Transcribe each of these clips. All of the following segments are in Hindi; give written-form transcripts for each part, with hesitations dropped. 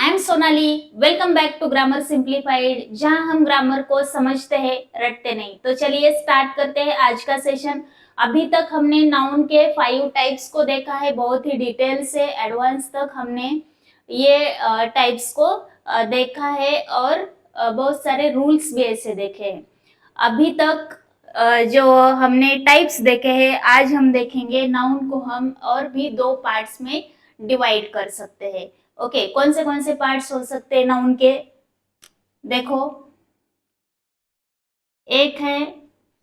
I am Sonali. Welcome back to grammar simplified, जहां हम ग्रामर को समझते हैं, रटते नहीं। तो चलिए स्टार्ट करते हैं आज का सेशन। अभी तक हमने नाउन के 5 टाइप्स को देखा है, बहुत ही डिटेल से एडवांस तक हमने ये टाइप्स को देखा है और बहुत सारे रूल्स भी ऐसे देखे हैं। अभी तक जो हमने टाइप्स देखे हैं, आज हम देखेंगे नाउन को हम और भी 2 पार्ट्स में डिवाइड कर सकते हैं। ओके, कौन से पार्ट्स हो सकते हैं नाउन के? देखो, एक है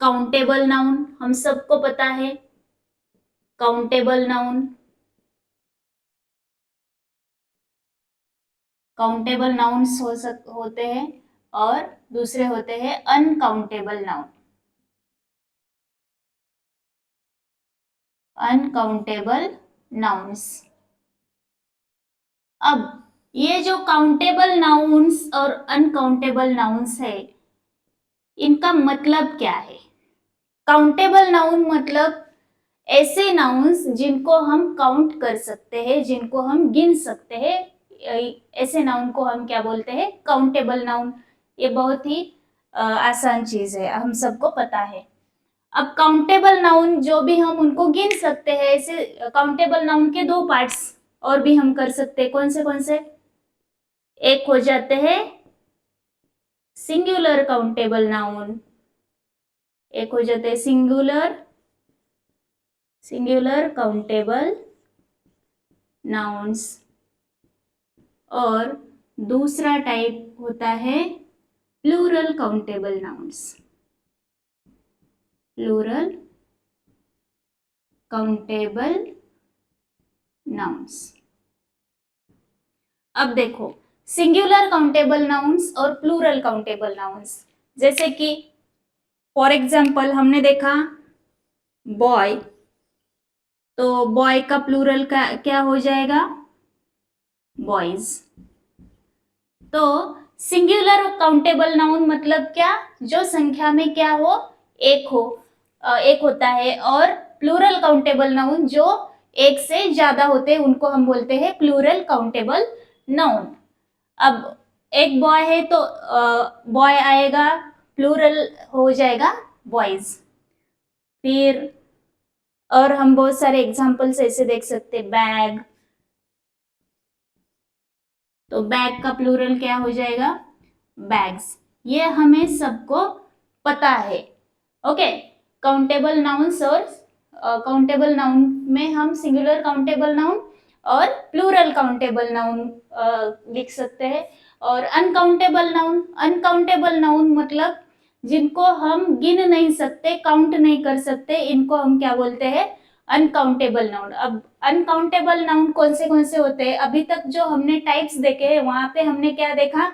काउंटेबल नाउन, हम सबको पता है काउंटेबल नाउन। काउंटेबल नाउन्स होते हैं और दूसरे होते हैं अनकाउंटेबल नाउन। Uncountable nouns. अब ये जो काउंटेबल नाउन्स और अनकाउंटेबल नाउन्स है, इनका मतलब क्या है? काउंटेबल नाउन मतलब ऐसे नाउन्स जिनको हम काउंट कर सकते हैं, जिनको हम गिन सकते हैं, ऐसे नाउन को हम क्या बोलते हैं? Countable noun. ये बहुत ही आसान चीज है, हम सबको पता है। अब काउंटेबल नाउन जो भी हम उनको गिन सकते हैं, ऐसे काउंटेबल नाउन के 2 पार्ट्स और भी हम कर सकते हैं। कौन से? एक हो जाते हैं सिंगुलर काउंटेबल नाउन, एक हो जाते हैं सिंगुलर काउंटेबल नाउन्स, और दूसरा टाइप होता है plural countable nouns. Plural countable nouns. अब देखो, सिंगुलर काउंटेबल नाउन्स और प्लूरल काउंटेबल नाउन्स, जैसे कि फॉर एग्जाम्पल हमने देखा बॉय, तो बॉय का प्लूरल का क्या हो जाएगा? बॉयज। तो सिंगुलर काउंटेबल नाउन मतलब क्या? जो संख्या में क्या हो? एक होता है। और प्लूरल काउंटेबल नाउन जो एक से ज्यादा होते हैं, उनको हम बोलते हैं प्लूरल काउंटेबल नाउन। अब एक बॉय है तो बॉय आएगा, प्लूरल हो जाएगा बॉयज। फिर और हम बहुत सारे एग्जांपल्स ऐसे देख सकते हैं, बैग, तो बैग का प्लूरल क्या हो जाएगा? बैग्स। ये हमें सबको पता है। ओके, काउंटेबल नाउन्स और काउंटेबल नाउन में हम सिंगुलर काउंटेबल नाउन और प्लूरल काउंटेबल नाउन लिख सकते हैं। और अनकाउंटेबल नाउन मतलब जिनको हम गिन नहीं सकते, काउंट नहीं कर सकते, इनको हम क्या बोलते हैं? Uncountable noun. अब अनकाउंटेबल नाउन कौन से होते हैं? अभी तक जो हमने टाइप्स देखे हैं, वहां पे हमने क्या देखा?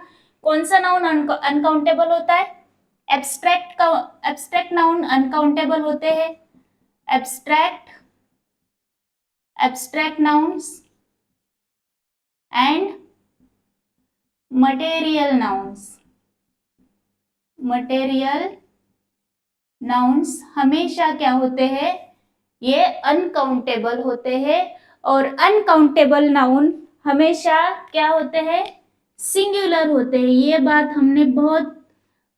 कौन सा नाउन अनकाउंटेबल होता है? एब्स्ट्रैक्ट नाउन अनकाउंटेबल होते हैं। Abstract nouns and material nouns हमेशा क्या होते हैं? ये अनकाउंटेबल होते हैं। और अनकाउंटेबल नाउन हमेशा क्या होते हैं? सिंगुलर होते हैं। ये बात हमने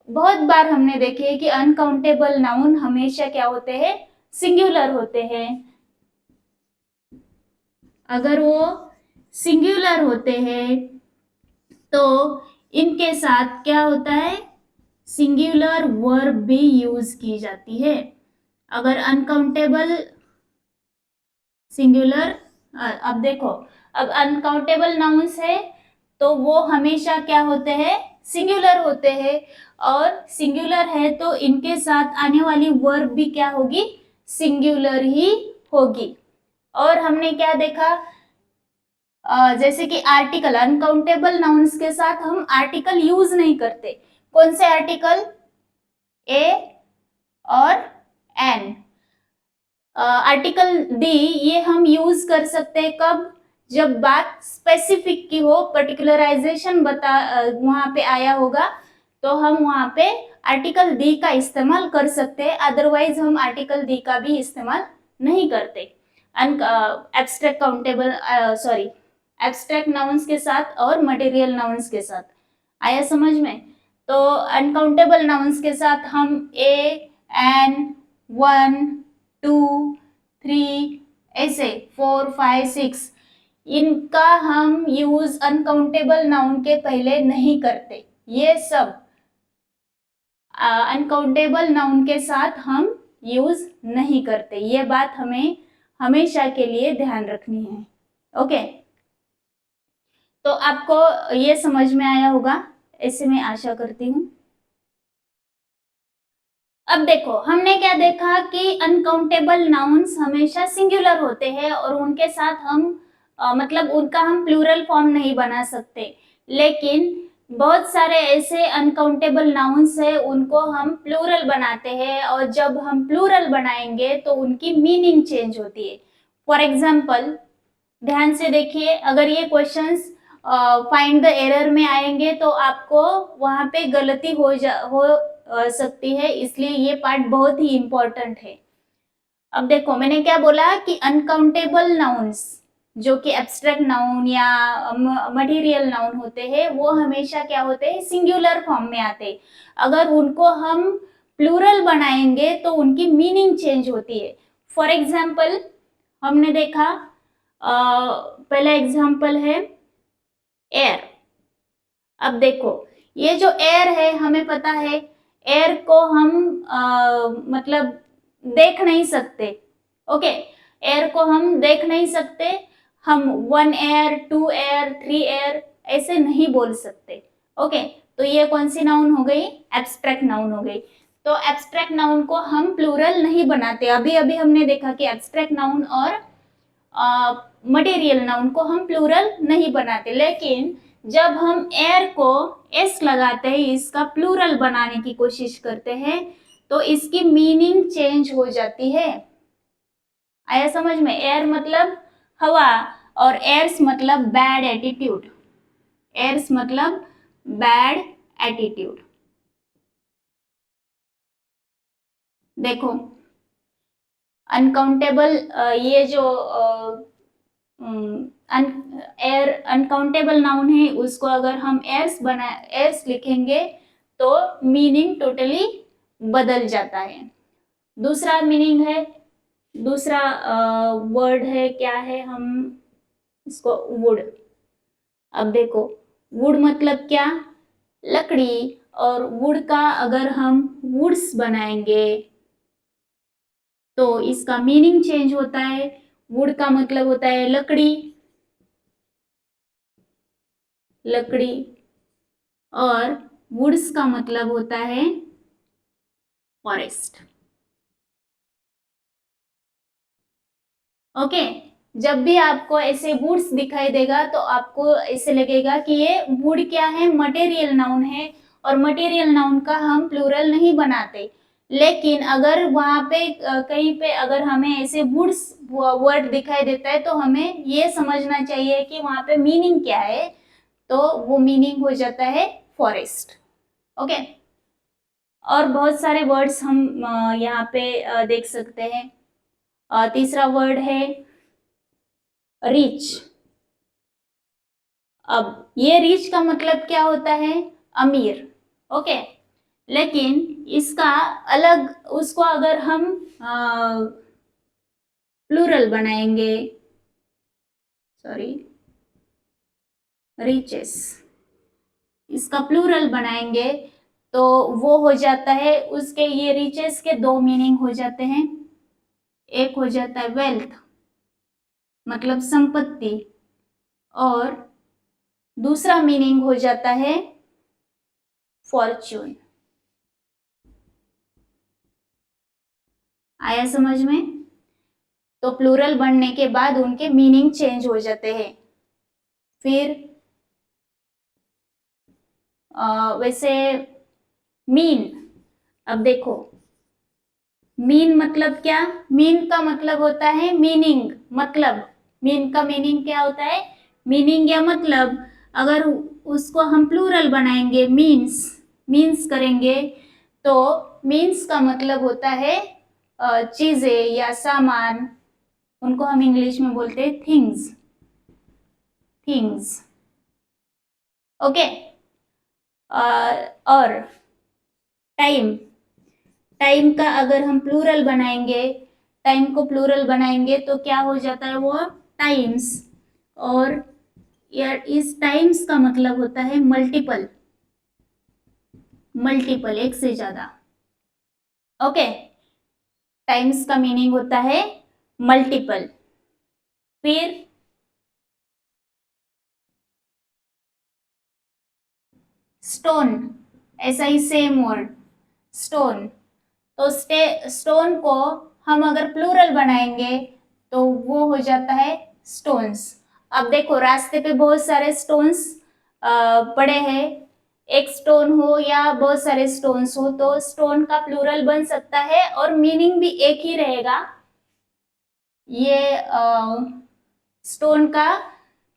बहुत बार हमने देखे है कि अनकाउंटेबल नाउन हमेशा क्या होते हैं? सिंगुलर होते हैं। अगर वो सिंगुलर होते हैं तो इनके साथ क्या होता है? सिंगुलर वर्ब भी यूज की जाती है। अगर अनकाउंटेबल सिंगुलर, अब देखो, अब अनकाउंटेबल नाउन्स है तो वो हमेशा क्या होते हैं? सिंगुलर होते हैं। और सिंगुलर है तो इनके साथ आने वाली वर्ब भी क्या होगी? सिंगुलर ही होगी। और हमने क्या देखा? जैसे कि आर्टिकल, अनकाउंटेबल नाउन्स के साथ हम आर्टिकल यूज नहीं करते। कौन से आर्टिकल? ए और एन। आर्टिकल डी ये हम यूज कर सकते हैं कब? जब बात स्पेसिफिक की हो, पर्टिकुलराइजेशन वहां पे आया होगा, तो हम वहां पे आर्टिकल डी का इस्तेमाल कर सकते हैं। अदरवाइज हम आर्टिकल डी का भी इस्तेमाल नहीं करते। एब्स्ट्रैक्ट काउंटेबल एब्स्ट्रैक्ट नाउन्स के साथ और मटेरियल नाउन्स के साथ। आया समझ में? तो अनकाउंटेबल नाउन्स के साथ हम ए, एन, 1, 2, 3 ऐसे 4, 5, 6 इनका हम यूज अनकाउंटेबल नाउन के पहले नहीं करते। ये सब अनकाउंटेबल नाउन के साथ हम यूज नहीं करते। ये बात हमें हमेशा के लिए ध्यान रखनी है। ओके, तो आपको ये समझ में आया होगा, ऐसे मैं आशा करती हूँ। अब देखो, हमने क्या देखा कि अनकाउंटेबल नाउन्स हमेशा सिंगुलर होते हैं और उनके साथ हम मतलब उनका हम प्लूरल फॉर्म नहीं बना सकते। लेकिन बहुत सारे ऐसे अनकाउंटेबल नाउन्स है उनको हम प्लूरल बनाते हैं, और जब हम प्लूरल बनाएंगे तो उनकी मीनिंग चेंज होती है। फॉर एग्जाम्पल, ध्यान से देखिए, अगर ये क्वेश्चंस फाइंड द एरर में आएंगे तो आपको वहां पे गलती हो सकती है, इसलिए ये पार्ट बहुत ही इंपॉर्टेंट है। अब देखो, मैंने क्या बोला कि अनकाउंटेबल नाउन्स जो कि एब्स्ट्रैक्ट नाउन या मटेरियल नाउन होते हैं वो हमेशा क्या होते हैं, सिंगुलर फॉर्म में आते हैं। अगर उनको हम प्लूरल बनाएंगे तो उनकी मीनिंग चेंज होती है। फॉर एग्जाम्पल, हमने देखा पहला एग्जाम्पल है एयर। अब देखो, ये जो एयर है हमें पता है, एयर को हम मतलब देख नहीं सकते। ओके, एयर को हम देख नहीं सकते। हम 1 एयर, 2 एयर, 3 एयर ऐसे नहीं बोल सकते। ओके, तो ये कौन सी नाउन हो गई, एब्स्ट्रैक्ट नाउन हो गई। तो एब्स्ट्रैक्ट नाउन को हम प्लूरल नहीं बनाते। अभी अभी हमने देखा कि एब्स्ट्रैक्ट नाउन और मटेरियल नाउन को हम प्लूरल नहीं बनाते। लेकिन जब हम एयर को एस लगाते हैं, इसका प्लूरल बनाने की कोशिश करते हैं, तो इसकी मीनिंग चेंज हो जाती है। आया समझ में? एयर मतलब हवा और एयर्स मतलब बैड एटीट्यूड। एयर्स मतलब बैड एटीट्यूड। देखो, अनकाउंटेबल ये जो एयर अनकाउंटेबल नाउन है उसको अगर हम एयर्स लिखेंगे तो मीनिंग टोटली बदल जाता है। दूसरा मीनिंग है, दूसरा वर्ड है, क्या है, हम इसको वुड। अब देखो, वुड मतलब क्या, लकड़ी, और वुड का अगर हम वुड्स बनाएंगे तो इसका मीनिंग चेंज होता है। वुड का मतलब होता है लकड़ी, लकड़ी, और वुड्स का मतलब होता है फॉरेस्ट। ओके, जब भी आपको ऐसे वुड्स दिखाई देगा तो आपको ऐसे लगेगा कि ये वुड क्या है, मटेरियल नाउन है, और मटेरियल नाउन का हम प्लूरल नहीं बनाते। लेकिन अगर वहां पे कहीं पे अगर हमें ऐसे वुड्स वर्ड दिखाई देता है तो हमें ये समझना चाहिए कि वहां पे मीनिंग क्या है, तो वो मीनिंग हो जाता है फॉरेस्ट। ओके, और बहुत सारे वर्ड्स हम यहाँ पे देख सकते हैं। तीसरा वर्ड है रिच। अब ये रिच का मतलब क्या होता है, अमीर। ओके, लेकिन इसका अलग, उसको अगर हम प्लूरल बनाएंगे, सॉरी, रिचेस, इसका प्लूरल बनाएंगे तो वो हो जाता है, उसके ये रिचेस के दो मीनिंग हो जाते हैं। एक हो जाता है वेल्थ मतलब संपत्ति, और दूसरा मीनिंग हो जाता है फॉर्च्यून। आया समझ में? तो प्लूरल बनने के बाद उनके मीनिंग चेंज हो जाते हैं। फिर वैसे मीन, अब देखो, मीन मतलब क्या, मीन का मतलब होता है मीनिंग, मतलब। मीन का मीनिंग क्या होता है, मीनिंग या मतलब। अगर उसको हम प्लूरल बनाएंगे, मीन्स, मीन्स करेंगे, तो मीन्स का मतलब होता है चीजें या सामान। उनको हम इंग्लिश में बोलते हैं थिंग्स, थिंग्स। ओके। और टाइम, टाइम का अगर हम प्लूरल बनाएंगे, टाइम को प्लूरल बनाएंगे तो क्या हो जाता है वो टाइम्स। और यार इस टाइम्स का मतलब होता है मल्टीपल, मल्टीपल एक से ज्यादा। ओके, टाइम्स का मीनिंग होता है मल्टीपल। फिर स्टोन, ऐसा ही सेम वर्ड स्टोन। तो स्टोन को हम अगर प्लूरल बनाएंगे तो वो हो जाता है स्टोन्स। अब देखो रास्ते पे बहुत सारे स्टोन्स पड़े हैं, एक स्टोन हो या बहुत सारे स्टोन्स हो तो स्टोन का प्लूरल बन सकता है और मीनिंग भी एक ही रहेगा। ये स्टोन का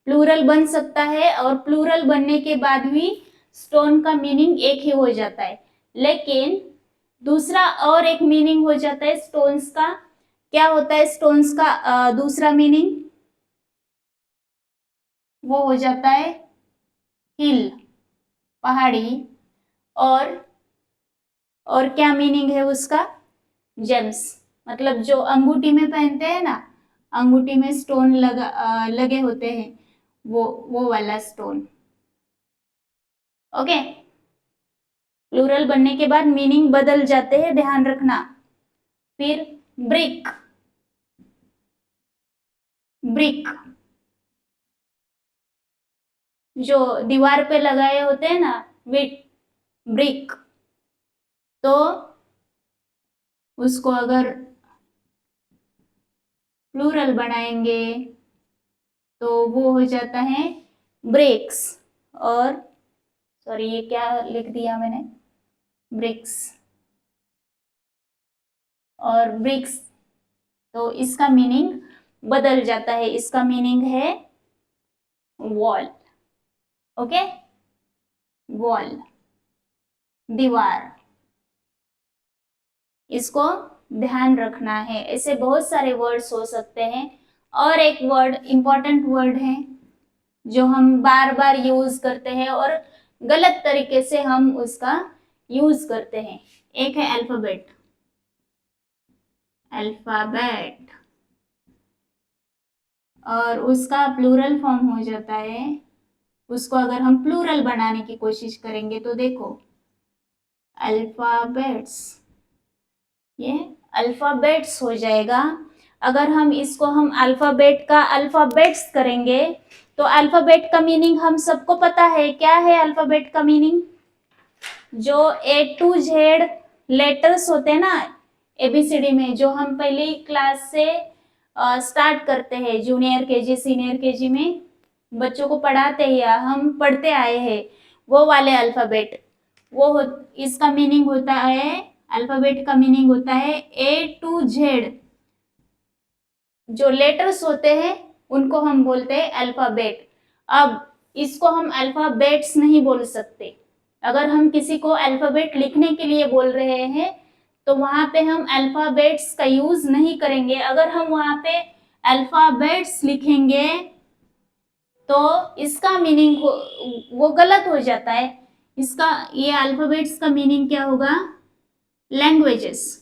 प्लूरल बन सकता है और प्लूरल बनने के बाद भी स्टोन का मीनिंग एक ही हो जाता है। लेकिन दूसरा और एक मीनिंग हो जाता है स्टोन्स का। क्या होता है स्टोन्स का दूसरा मीनिंग? वो हो जाता है हिल, पहाड़ी। और क्या मीनिंग है उसका? जेम्स, मतलब जो अंगूठी में पहनते हैं ना, अंगूठी में स्टोन लगे होते हैं, वो वाला स्टोन। ओके, प्लूरल बनने के बाद मीनिंग बदल जाते हैं, ध्यान रखना। फिर ब्रिक, ब्रिक जो दीवार पे लगाए होते हैं ना, विट ब्रिक, तो उसको अगर प्लूरल बनाएंगे तो वो हो जाता है ब्रेक्स। और सॉरी ये क्या लिख दिया मैंने, ब्रिक्स और ब्रिक्स, तो इसका मीनिंग बदल जाता है। इसका मीनिंग है वॉल। ओके, वॉल, दीवार, इसको ध्यान रखना है। ऐसे बहुत सारे वर्ड्स हो सकते हैं। और एक वर्ड इंपॉर्टेंट वर्ड है जो हम बार बार यूज करते हैं और गलत तरीके से हम उसका यूज करते हैं। एक है अल्फाबेट, अल्फाबेट, और उसका प्लूरल फॉर्म हो जाता है, उसको अगर हम प्लूरल बनाने की कोशिश करेंगे तो देखो अल्फाबेट्स, ये अल्फाबेट्स हो जाएगा। अगर हम इसको हम अल्फाबेट का अल्फाबेट्स करेंगे तो अल्फाबेट का मीनिंग हम सबको पता है। क्या है अल्फाबेट का मीनिंग? जो A to Z लेटर्स होते हैं ना ABCD में, जो हम पहली क्लास से स्टार्ट करते हैं, जूनियर केजी सीनियर केजी में बच्चों को पढ़ाते हैं या हम पढ़ते आए हैं, वो वाले अल्फाबेट, इसका मीनिंग होता है, अल्फाबेट का मीनिंग होता है A to Z। जो लेटर्स होते हैं उनको हम बोलते हैं अल्फाबेट। अब इसको हम अल्फाबेट्स नहीं बोल सकते। अगर हम किसी को अल्फाबेट लिखने के लिए बोल रहे हैं तो वहां पे हम अल्फाबेट्स का यूज नहीं करेंगे। अगर हम वहां पे अल्फाबेट्स लिखेंगे तो इसका मीनिंग वो गलत हो जाता है। इसका ये अल्फाबेट्स का मीनिंग क्या होगा? लैंग्वेजेस।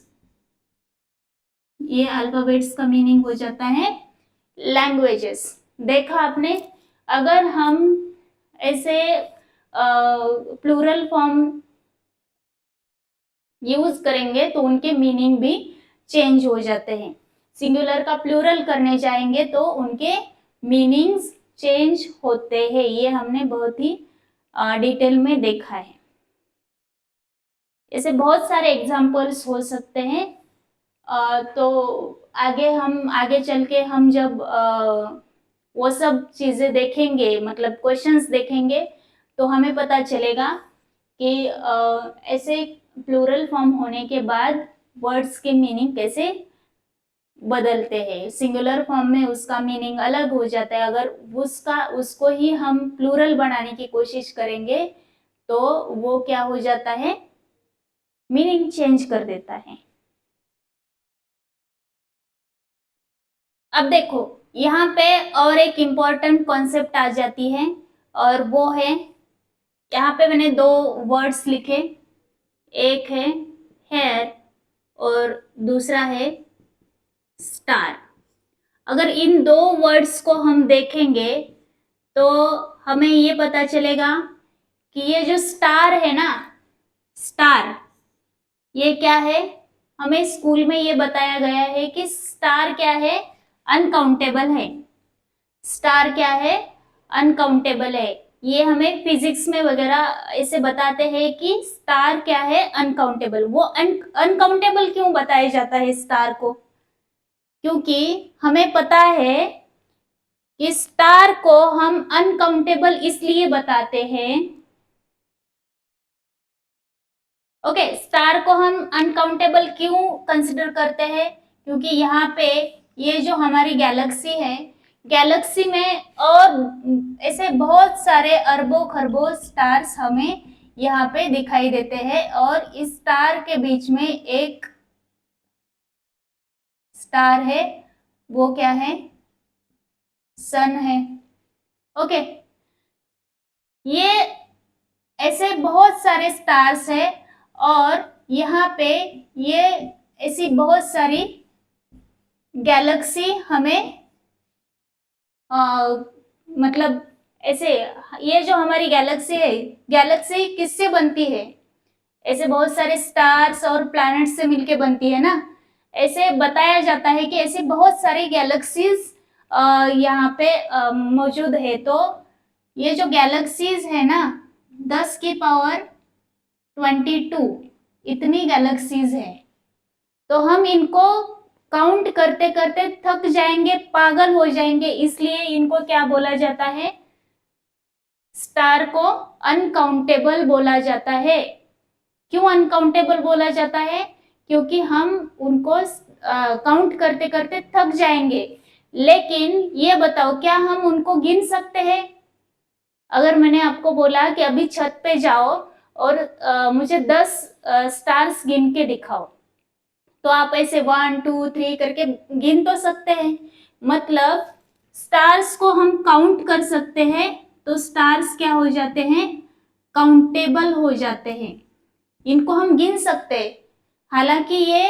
ये अल्फाबेट्स का मीनिंग हो जाता है लैंग्वेजेस। देखा आपने? अगर हम ऐसे प्लूरल फॉर्म यूज करेंगे तो उनके मीनिंग भी चेंज हो जाते हैं। सिंगुलर का प्लूरल करने जाएंगे तो उनके मीनिंग्स चेंज होते हैं। ये हमने बहुत ही डिटेल में देखा है। ऐसे बहुत सारे एग्जाम्पल्स हो सकते हैं। तो आगे चल के हम जब वो सब चीजें देखेंगे, मतलब क्वेश्चंस देखेंगे, तो हमें पता चलेगा कि ऐसे प्लूरल फॉर्म होने के बाद वर्ड्स के मीनिंग कैसे बदलते हैं। सिंगुलर फॉर्म में उसका मीनिंग अलग हो जाता है। अगर उसको ही हम प्लूरल बनाने की कोशिश करेंगे तो वो क्या हो जाता है, मीनिंग चेंज कर देता है। अब देखो यहाँ पे और एक इम्पॉर्टेंट कॉन्सेप्ट आ जाती है, और वो है, यहाँ पे मैंने दो वर्ड्स लिखे, एक है हेयर और दूसरा है स्टार। अगर इन दो वर्ड्स को हम देखेंगे तो हमें ये पता चलेगा कि ये जो स्टार है ना, स्टार, ये क्या है, हमें स्कूल में ये बताया गया है कि स्टार क्या है, अनकाउंटेबल है। स्टार क्या है, अनकाउंटेबल है। ये हमें फिजिक्स में वगैरह ऐसे बताते हैं कि स्टार क्या है, अनकाउंटेबल। वो अनकाउंटेबल क्यों बताया जाता है स्टार को, क्योंकि हमें पता है कि स्टार को हम अनकाउंटेबल इसलिए बताते हैं। ओके, स्टार को हम अनकाउंटेबल क्यों कंसिडर करते हैं, क्योंकि यहाँ पे ये जो हमारी गैलेक्सी है, गैलेक्सी में और ऐसे बहुत सारे अरबों खरबों स्टार्स हमें यहाँ पे दिखाई देते हैं, और इस स्टार के बीच में एक स्टार है, वो क्या है, सन है। ओके, ये ऐसे बहुत सारे स्टार्स है, और यहाँ पे ये ऐसी बहुत सारी गैलेक्सी हमें मतलब ऐसे, ये जो हमारी गैलेक्सी है, गैलेक्सी किससे बनती है, ऐसे बहुत सारे स्टार्स और प्लैनेट से मिलके बनती है ना। ऐसे बताया जाता है कि ऐसी बहुत सारी गैलेक्सीज यहाँ पे मौजूद है। तो ये जो गैलेक्सीज है ना, 10⁻²² इतनी गैलेक्सीज है। तो हम इनको काउंट करते करते थक जाएंगे, पागल हो जाएंगे, इसलिए इनको क्या बोला जाता है, स्टार को अनकाउंटेबल बोला जाता है। क्यों अनकाउंटेबल बोला जाता है, क्योंकि हम उनको काउंट करते करते थक जाएंगे। लेकिन ये बताओ, क्या हम उनको गिन सकते हैं? अगर मैंने आपको बोला कि अभी छत पे जाओ और मुझे 10 स्टार्स गिन के दिखाओ, तो आप ऐसे 1 2 3 करके गिन तो सकते हैं। मतलब स्टार्स को हम काउंट कर सकते हैं, तो स्टार्स क्या हो जाते हैं, काउंटेबल हो जाते हैं, इनको हम गिन सकते हैं। हालांकि ये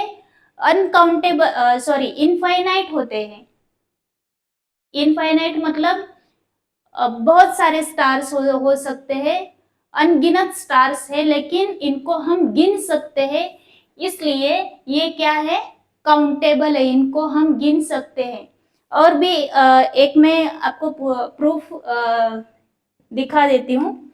अनकाउंटेबल सॉरी इनफाइनाइट होते हैं। इनफाइनाइट मतलब बहुत सारे स्टार्स हो सकते हैं, अनगिनत स्टार्स है, लेकिन इनको हम गिन सकते हैं, इसलिए ये क्या है, काउंटेबल है, इनको हम गिन सकते हैं। और भी एक मैं आपको प्रूफ दिखा देती हूँ।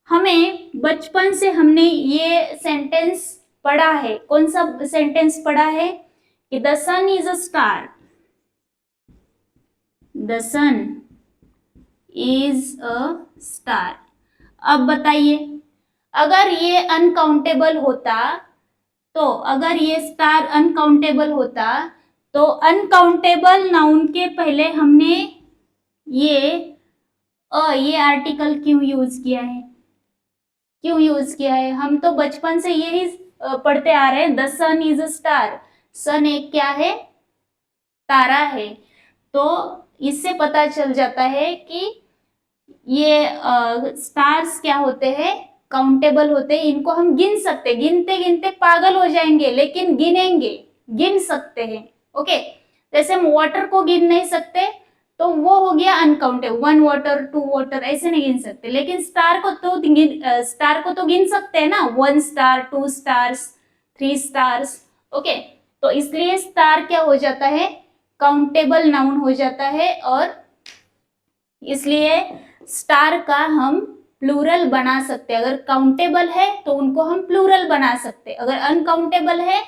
हमें बचपन से हमने ये सेंटेंस पढ़ा है, कौन सा सेंटेंस पढ़ा है, कि the sun is a star, the sun is a star. अब बताइए, अगर ये अनकाउंटेबल होता, तो अगर ये स्टार अनकाउंटेबल होता, तो अनकाउंटेबल नाउन के पहले हमने ये आर्टिकल क्यों यूज किया है, क्यों यूज किया है? हम तो बचपन से यही पढ़ते आ रहे हैं, the sun is a star. Sun एक क्या है, तारा है। तो इससे पता चल जाता है कि ये स्टार्स क्या होते हैं, काउंटेबल होते हैं, इनको हम गिन सकते, गिनते गिनते पागल हो जाएंगे, लेकिन गिनेंगे, गिन सकते हैं। ओके, जैसे हम वाटर को गिन नहीं सकते, तो वो हो गया अनकाउंटेबल, 1 वाटर 2 वाटर ऐसे नहीं गिन सकते, लेकिन स्टार को तो गिन सकते हैं ना, 1 स्टार 2 स्टार्स 3 स्टार्स। ओके, तो इसलिए स्टार क्या हो जाता है, काउंटेबल नाउन हो जाता है, और इसलिए स्टार का हम प्लूरल बना सकते हैं। अगर काउंटेबल है तो उनको हम प्लूरल बना सकते, अगर अनकाउंटेबल है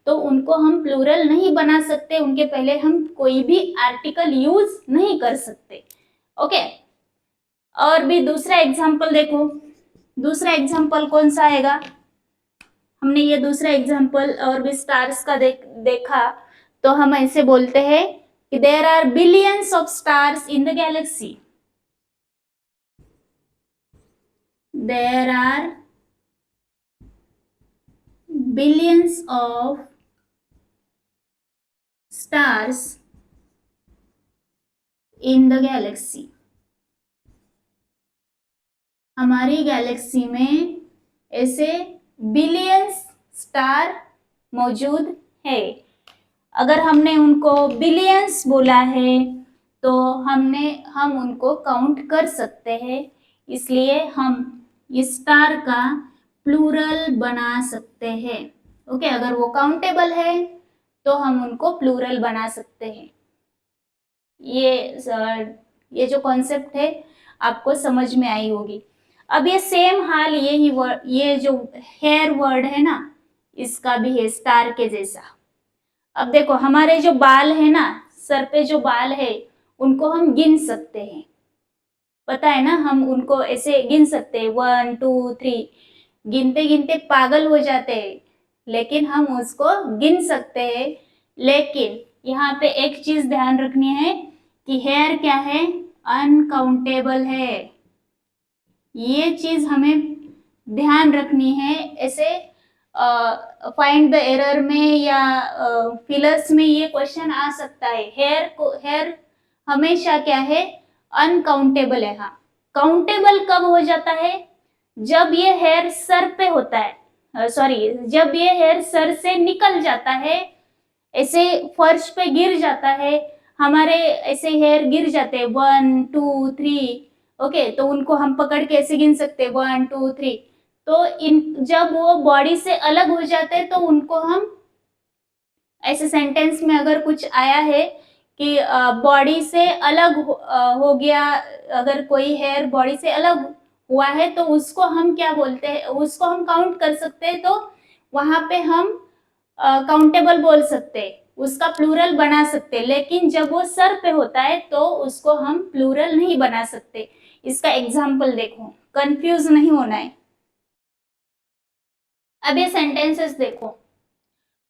तो उनको हम प्लूरल नहीं बना सकते, उनके पहले हम कोई भी आर्टिकल यूज नहीं कर सकते। ओके, और भी दूसरा एग्जांपल देखो, दूसरा एग्जांपल कौन सा आएगा, हमने ये दूसरा एग्जांपल और भी स्टार्स का देखा, तो हम ऐसे बोलते हैं कि there are billions of stars in the galaxy, there are billions of stars in the galaxy, हमारी गैलेक्सी में ऐसे बिलियंस स्टार मौजूद है। अगर हमने उनको बिलियंस बोला है तो हम उनको काउंट कर सकते हैं, इसलिए हम इस स्टार का प्लूरल बना सकते हैं। ओके, अगर वो काउंटेबल है तो हम उनको प्लूरल बना सकते हैं। ये जो कॉन्सेप्ट है आपको समझ में आई होगी। अब ये सेम हाल ये जो हेयर वर्ड है ना, इसका भी है स्टार के जैसा। अब देखो हमारे जो बाल है ना, सर पे जो बाल है उनको हम गिन सकते हैं, पता है ना, हम उनको ऐसे गिन सकते हैं 1 2 3, गिनते गिनते पागल हो जाते हैं, लेकिन हम उसको गिन सकते हैं। लेकिन यहाँ पे एक चीज ध्यान रखनी है कि हेयर क्या है, अनकाउंटेबल है। ये चीज हमें ध्यान रखनी है। ऐसे फाइंड द एरर में या फिलर्स में ये क्वेश्चन आ सकता है। हेयर हमेशा क्या है, अनकाउंटेबल है। हाँ, काउंटेबल कब हो जाता है, जब ये हेयर सर पे होता है, सॉरी, जब ये हेयर सर से निकल जाता है, ऐसे फर्श पे गिर जाता है, हमारे ऐसे हेयर गिर जाते हैं 1 2 3। ओके, तो उनको हम पकड़ के ऐसे गिन सकते हैं 1 2 3। तो जब वो बॉडी से अलग हो जाते हैं तो उनको हम ऐसे सेंटेंस में अगर कुछ आया है कि बॉडी से अलग हो गया, अगर कोई हेयर बॉडी से अलग हुआ है तो उसको हम क्या बोलते हैं, उसको हम काउंट कर सकते हैं। तो वहां पे हम काउंटेबल बोल सकते हैं, उसका प्लूरल बना सकते हैं। लेकिन जब वो सर पे होता है तो उसको हम प्लूरल नहीं बना सकते। इसका एग्जाम्पल देखो, कंफ्यूज नहीं होना है। अब ये सेंटेंसेस देखो,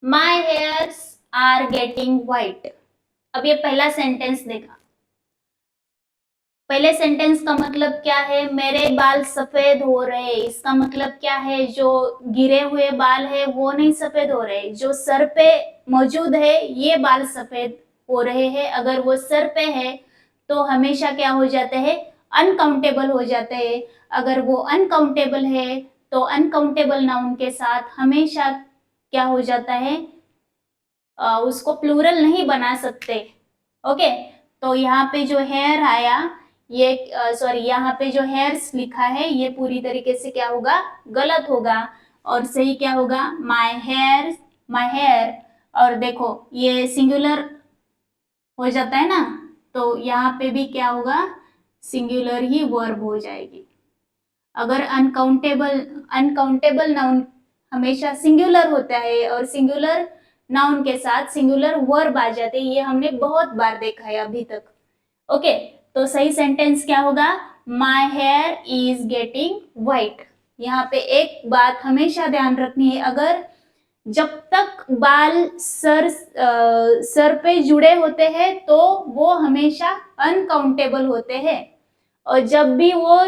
my hairs are getting white. अब ये पहला सेंटेंस देखा, पहले सेंटेंस का मतलब क्या है, मेरे बाल सफेद हो रहे। इसका मतलब क्या है, जो गिरे हुए बाल है वो नहीं सफेद हो रहे, जो सर पे मौजूद है ये बाल सफेद हो रहे हैं। अगर वो सर पे है तो हमेशा क्या हो जाते हैं, अनकाउंटेबल हो जाते हैं। अगर वो अनकाउंटेबल है तो अनकाउंटेबल नाउन के साथ हमेशा क्या हो जाता है, उसको प्लूरल नहीं बना सकते। ओके, तो यहाँ पे जो हेयर आया, ये सॉरी, यहाँ पे जो हेयर्स लिखा है ये पूरी तरीके से क्या होगा, गलत होगा। और सही क्या होगा, माई हेयर, माई हेयर। और देखो ये सिंगुलर हो जाता है ना, तो यहाँ पे भी क्या होगा, सिंगुलर ही वर्ब हो जाएगी। अगर अनकाउंटेबल नाउन हमेशा सिंगुलर होता है और सिंगुलर नाउन के साथ सिंगुलर वर्ब आ जाते हैं, ये हमने बहुत बार देखा है अभी तक। ओके, तो सही सेंटेंस क्या होगा, माई हेयर इज गेटिंग व्हाइट। यहाँ पे एक बात हमेशा ध्यान रखनी है, अगर जब तक बाल सर पे जुड़े होते हैं तो वो हमेशा अनकाउंटेबल होते हैं, और जब भी वो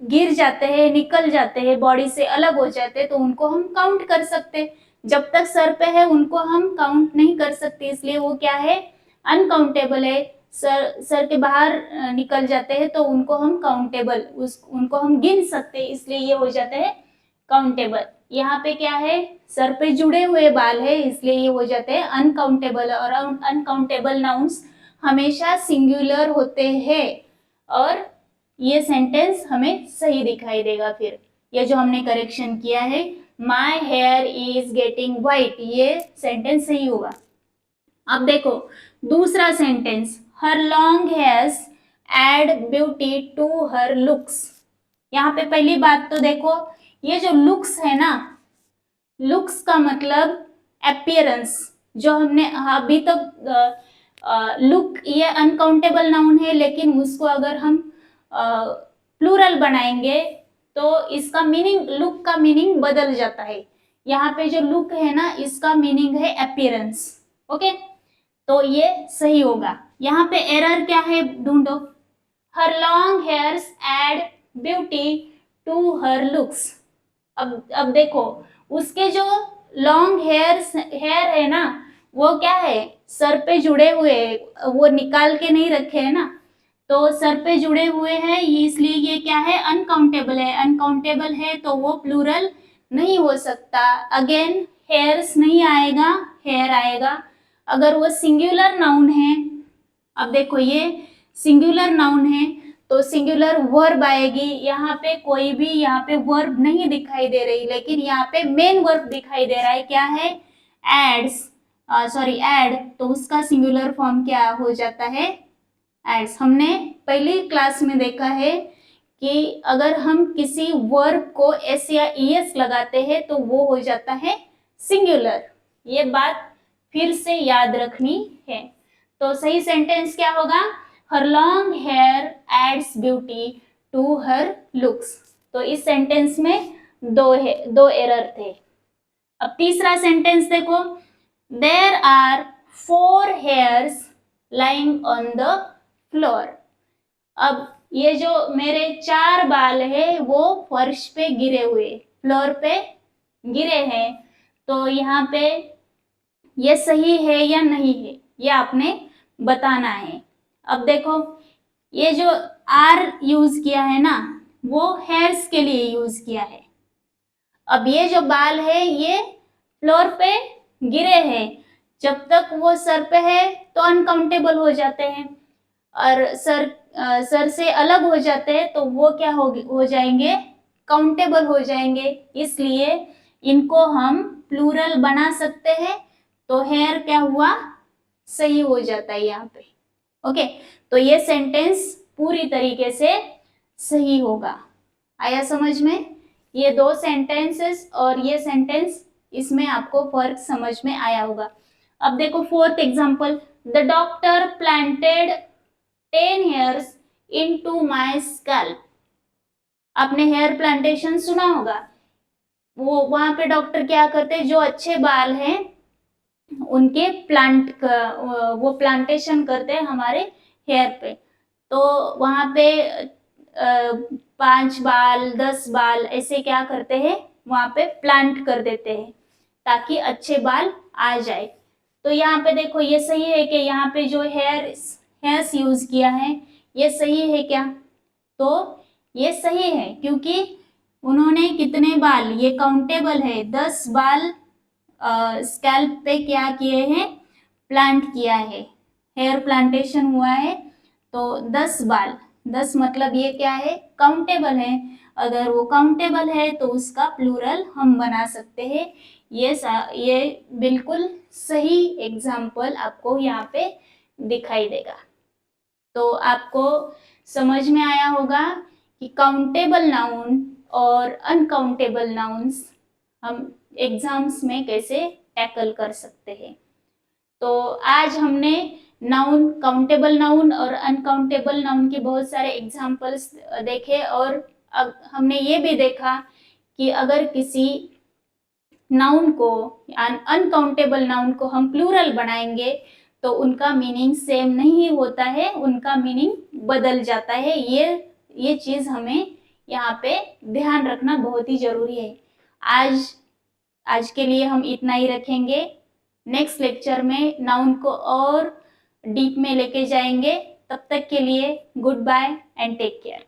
गिर जाते हैं, निकल जाते हैं, बॉडी से अलग हो जाते हैं तो उनको हम काउंट कर सकते हैं। जब तक सर पे है उनको हम काउंट नहीं कर सकते, इसलिए वो क्या है, अनकाउंटेबल है। सर के बाहर निकल जाते हैं तो उनको हम काउंटेबल, उनको हम गिन सकते हैं, इसलिए ये हो जाते हैं काउंटेबल। यहाँ पे क्या है, सर पे जुड़े हुए बाल है, इसलिए ये हो जाते हैं अनकाउंटेबल। और अनकाउंटेबल नाउन्स हमेशा सिंगुलर होते हैं, और ये सेंटेंस हमें सही दिखाई देगा। फिर ये जो हमने करेक्शन किया है, my hair is getting white, ये सेंटेंस सही होगा। अब देखो दूसरा sentence, her long hairs add beauty to her looks. यहाँ पे पहली बात तो देखो, ये जो लुक्स है ना, लुक्स का मतलब अपीयरेंस। जो हमने अभी तक लुक ये अनकाउंटेबल नाउन है, लेकिन उसको अगर हम प्लूरल बनाएंगे तो इसका मीनिंग, लुक का मीनिंग बदल जाता है। यहाँ पे जो लुक है ना, इसका मीनिंग है अपीयरेंस। ओके, तो ये सही होगा। यहाँ पे एरर क्या है ढूंढो, her long hairs add beauty to her looks. अब देखो उसके जो लॉन्ग हेयर है ना, वो क्या है, सर पे जुड़े हुए, वो निकाल के नहीं रखे है ना, तो सर पे जुड़े हुए हैं, ये इसलिए ये क्या है, अनकाउंटेबल है। अनकाउंटेबल है तो वो प्लूरल नहीं हो सकता। अगेन हेयर्स नहीं आएगा, हेयर आएगा। अगर वो सिंगुलर नाउन है, अब देखो ये सिंगुलर नाउन है तो सिंगुलर वर्ब आएगी। यहाँ पे कोई भी यहाँ पे वर्ब नहीं दिखाई दे रही, लेकिन यहाँ पे मेन वर्ब दिखाई दे रहा है, क्या है, एड्स, सॉरी एड, तो उसका सिंगुलर फॉर्म क्या हो जाता है, एड्स। हमने पहली क्लास में देखा है कि अगर हम किसी वर्ब को एस या ईएस लगाते हैं तो वो हो जाता है सिंगुलर। ये बात फिर से याद रखनी है। तो सही सेंटेंस क्या होगा, her long hair adds beauty to her looks. तो इस सेंटेंस में दो एरर थे। अब तीसरा सेंटेंस देखो, there are 4 hairs lying on the floor. अब ये जो मेरे 4 बाल है वो फर्श पे गिरे हुए, फ्लोर पे गिरे हैं, तो यहाँ पे ये सही है या नहीं है, ये आपने बताना है। अब देखो ये जो आर यूज किया है ना, वो हेयर्स के लिए यूज किया है। अब ये जो बाल है ये फ्लोर पे गिरे हैं, जब तक वो सर पे है तो अनकाउंटेबल हो जाते हैं, और सर से अलग हो जाते हैं तो वो क्या हो जाएंगे, काउंटेबल हो जाएंगे। इसलिए इनको हम प्लूरल बना सकते हैं, तो हेयर क्या हुआ, सही हो जाता है यहाँ पे। ओके, तो ये सेंटेंस पूरी तरीके से सही होगा। आया समझ में? ये 2 सेंटेंसेस और ये सेंटेंस, इसमें आपको फर्क समझ में आया होगा। अब देखो 4th example, the doctor planted 10 hairs into my scalp। आपने हेयर प्लांटेशन सुना होगा, वो वहां पे डॉक्टर क्या करते हैं, जो अच्छे बाल हैं उनके वो प्लांटेशन करते हैं हमारे हेयर पे। तो वहां पे 5 बाल 10 बाल ऐसे क्या करते हैं, वहां पे प्लांट कर देते हैं ताकि अच्छे बाल आ जाए। तो यहाँ पे देखो ये सही है कि यहाँ पे जो हेयर्स यूज किया है ये सही है क्या, तो ये सही है क्योंकि उन्होंने कितने बाल, ये काउंटेबल है, 10 बाल स्कैल्प पे क्या किए हैं, प्लांट किया है, हेयर प्लांटेशन हुआ है। तो 10 बाल, 10 मतलब ये क्या है, काउंटेबल है। अगर वो काउंटेबल है तो उसका प्लूरल हम बना सकते हैं। ये बिल्कुल सही एग्जाम्पल आपको यहाँ पे दिखाई देगा। तो आपको समझ में आया होगा कि काउंटेबल नाउन और अनकाउंटेबल नाउन्स हम एग्जाम्स में कैसे टैकल कर सकते हैं। तो आज हमने नाउन, काउंटेबल नाउन और अनकाउंटेबल नाउन के बहुत सारे एग्जाम्पल्स देखे, और अब हमने ये भी देखा कि अगर किसी नाउन को, अनकाउंटेबल नाउन को हम प्लूरल बनाएंगे तो उनका मीनिंग सेम नहीं होता है, उनका मीनिंग बदल जाता है। ये चीज हमें यहाँ पे ध्यान रखना बहुत ही जरूरी है। आज के लिए हम इतना ही रखेंगे। नेक्स्ट लेक्चर में नाउन को और डीप में लेके जाएंगे। तब तक के लिए good bye and take care.